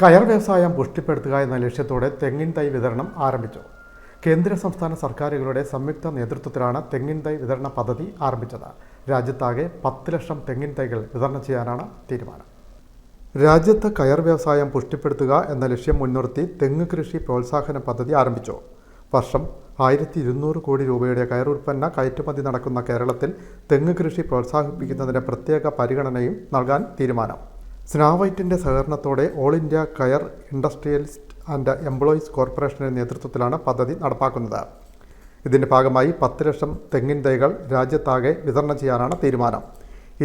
കയർ വ്യവസായം പുഷ്ടിപ്പെടുത്തുക എന്ന ലക്ഷ്യത്തോടെ തെങ്ങിൻ തൈ വിതരണം ആരംഭിച്ചു. കേന്ദ്ര സംസ്ഥാന സർക്കാരുകളുടെ സംയുക്ത നേതൃത്വത്തിലാണ് തെങ്ങിൻ തൈ വിതരണ പദ്ധതി ആരംഭിച്ചത്. രാജ്യത്താകെ 10 ലക്ഷം തെങ്ങിൻ തൈകൾ വിതരണം ചെയ്യാനാണ് തീരുമാനം. രാജ്യത്ത് കയർ വ്യവസായം പുഷ്ടിപ്പെടുത്തുക എന്ന ലക്ഷ്യം മുൻനിർത്തി തെങ്ങ് കൃഷി പ്രോത്സാഹന പദ്ധതി ആരംഭിച്ചു. വർഷം 1200 കോടി രൂപയുടെ കയർ ഉൽപ്പന്ന കയറ്റുമതി നടക്കുന്ന കേരളത്തിൽ തെങ്ങ് കൃഷി പ്രോത്സാഹിപ്പിക്കുന്നതിന് പ്രത്യേക പരിഗണനയും നൽകാൻ തീരുമാനം. സ്നാവൈറ്റിൻ്റെ സഹകരണത്തോടെ ഓൾ ഇന്ത്യ കയർ ഇൻഡസ്ട്രിയലിസ്റ്റ് ആൻഡ് എംപ്ലോയീസ് കോർപ്പറേഷൻ്റെ നേതൃത്വത്തിലാണ് പദ്ധതി നടപ്പാക്കുന്നത്. ഇതിൻ്റെ ഭാഗമായി 10 ലക്ഷം തെങ്ങിൻ തൈകൾ രാജ്യത്താകെ വിതരണം ചെയ്യാനാണ് തീരുമാനം.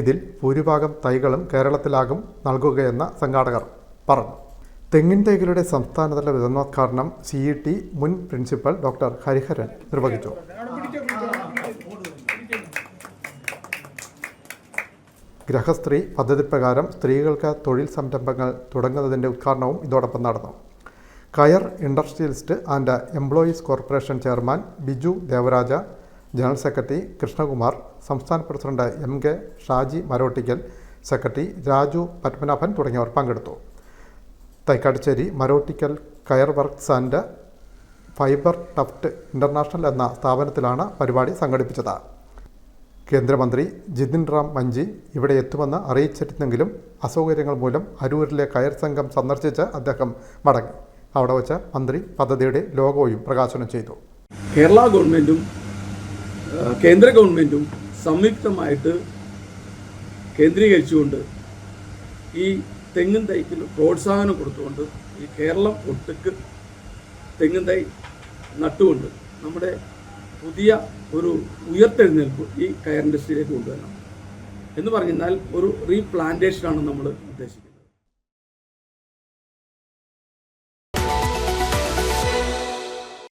ഇതിൽ ഭൂരിഭാഗം തൈകളും കേരളത്തിലാകും നൽകുകയെന്ന് സംഘാടകർ പറഞ്ഞു. തെങ്ങിൻ തൈകളുടെ സംസ്ഥാനതല വിതരണോദ്ഘാടനം CET മുൻ പ്രിൻസിപ്പൽ ഡോക്ടർ ഹരിഹരൻ നിർവഹിച്ചു. ഗ്രഹസ്ത്രീ പദ്ധതി പ്രകാരം സ്ത്രീകൾക്ക് തൊഴിൽ സംരംഭങ്ങൾ തുടങ്ങുന്നതിൻ്റെ ഉദ്ഘാടനവും ഇതോടൊപ്പം നടന്നു. Coir industrialist and employees corporation chairman Biju Devaraja, general secretary Krishnakumar, സംസ്ഥാന president MK Shaji Marottickal, secretary Raju Padmanabhan തുടങ്ങിയവർ പങ്കെടുത്തു. Thaikattussery Marottickal coir works and fibre tuft international എന്ന സ്ഥാപനത്തിലാണ് പരിപാടി സംഘടിപ്പിച്ചത്. കേന്ദ്രമന്ത്രി ജിതിൻ റാം മഞ്ചി ഇവിടെ എത്തുമെന്ന് അറിയിച്ചിരുന്നെങ്കിലും അസൗകര്യങ്ങൾ മൂലം അരൂരിലെ കയർ സംഘം സന്ദർശിച്ച് അദ്ദേഹം മടങ്ങി. അവിടെ വച്ച് മന്ത്രി പദ്ധതിയുടെ ലോഗോയും പ്രകാശനം ചെയ്തു. കേരള ഗവൺമെൻറ്റും കേന്ദ്ര ഗവൺമെൻറ്റും സംയുക്തമായിട്ട് കേന്ദ്രീകരിച്ചുകൊണ്ട് ഈ തെങ്ങിൻ തൈക്ക് പ്രോത്സാഹനം കൊടുത്തുകൊണ്ട് ഈ കേരളം ഒട്ടുക്ക് തെങ്ങിൻ തൈ നട്ടുകൊണ്ട് നമ്മുടെ പുതിയ ഒരു ഉയർത്തെഴുന്നേൽപ്പ് ഈ കയർ ഇൻഡസ്ട്രിയിലേക്ക് കൊണ്ടുവരണം എന്ന് പറഞ്ഞാൽ ഒരു റീപ്ലാന്റേഷനാണ് നമ്മൾ ഉദ്ദേശിക്കുന്നത്.